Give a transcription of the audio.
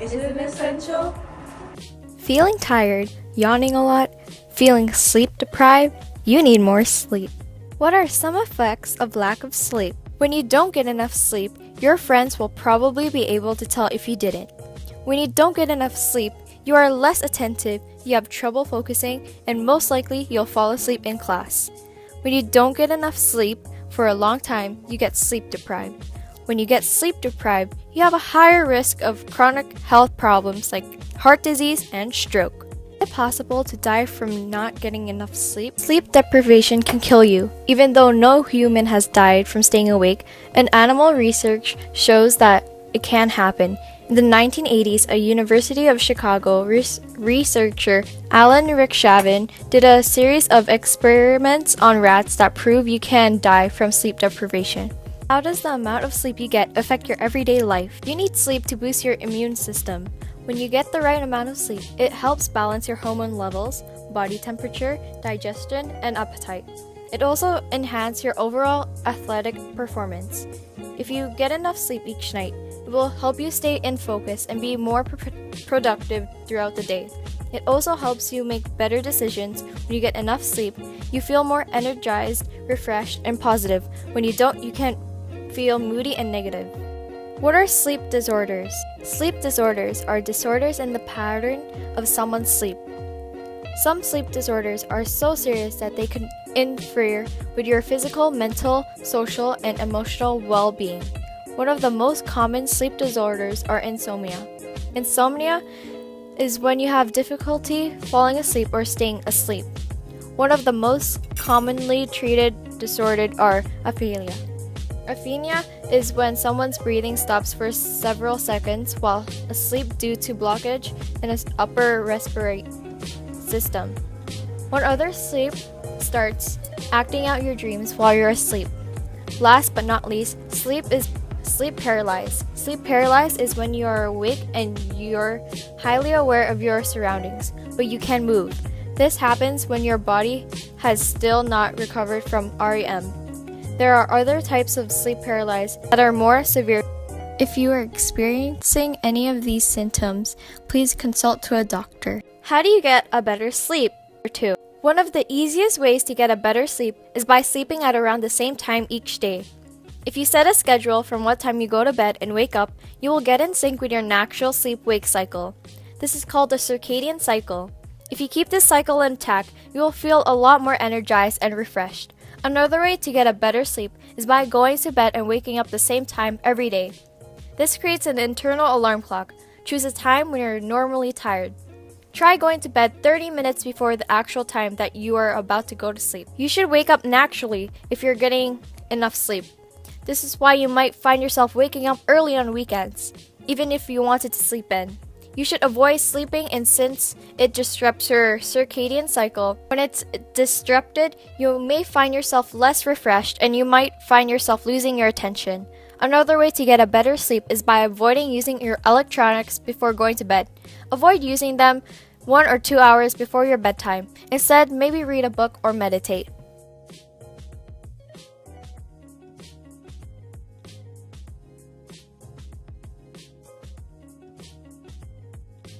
Is it essential? Feeling tired, yawning a lot, feeling sleep deprived? You need more sleep. What are some effects of lack of sleep? When you don't get enough sleep, your friends will probably be able to tell if you didn't. When you don't get enough sleep, you are less attentive, you have trouble focusing, and most likely you'll fall asleep in class. When you don't get enough sleep for a long time, you get sleep deprived. When you get sleep deprived, you have a higher risk of chronic health problems like heart disease and stroke. Is it possible to die from not getting enough sleep? Sleep deprivation can kill you. Even though no human has died from staying awake, an animal research shows that it can happen. In the 1980s, a University of Chicago researcher, Alan Rickshaven, did a series of experiments on rats that prove you can die from sleep deprivation. How does the amount of sleep you get affect your everyday life? You need sleep to boost your immune system. When you get the right amount of sleep, it helps balance your hormone levels, body temperature, digestion, and appetite. It also enhances your overall athletic performance. If you get enough sleep each night, it will help you stay in focus and be more productive throughout the day. It also helps you make better decisions. When you get enough sleep, you feel more energized, refreshed, and positive. When you don't, you can feel moody and negative. What are sleep disorders? Sleep disorders are disorders in the pattern of someone's sleep. Some sleep disorders are so serious that they can interfere with your physical, mental, social, and emotional well-being. One of the most common sleep disorders are insomnia. Insomnia is when you have difficulty falling asleep or staying asleep. One of the most commonly treated disorders are apnea. Apnea is when someone's breathing stops for several seconds while asleep due to blockage in the upper respiratory system. When other sleep starts acting out your dreams while you're asleep. Last but not least, sleep paralyzed. Sleep paralyzed is when you are awake and you're highly aware of your surroundings, but you can move. This happens when your body has still not recovered from REM. There are other types of sleep paralysis that are more severe. If you are experiencing any of these symptoms, please consult to a doctor. How do you get a better sleep? 2. One of the easiest ways to get a better sleep is by sleeping at around the same time each day. If you set a schedule from what time you go to bed and wake up, you will get in sync with your natural sleep-wake cycle. This is called the circadian cycle. If you keep this cycle intact, you will feel a lot more energized and refreshed. Another way to get a better sleep is by going to bed and waking up the same time every day. This creates an internal alarm clock. Choose a time when you're normally tired. Try going to bed 30 minutes before the actual time that you are about to go to sleep. You should wake up naturally if you're getting enough sleep. This is why you might find yourself waking up early on weekends, even if you wanted to sleep in. You should avoid sleeping in since it disrupts your circadian cycle. When it's disrupted, you may find yourself less refreshed and you might find yourself losing your attention. Another way to get a better sleep is by avoiding using your electronics before going to bed. Avoid using them 1 or 2 hours before your bedtime. Instead, maybe read a book or meditate.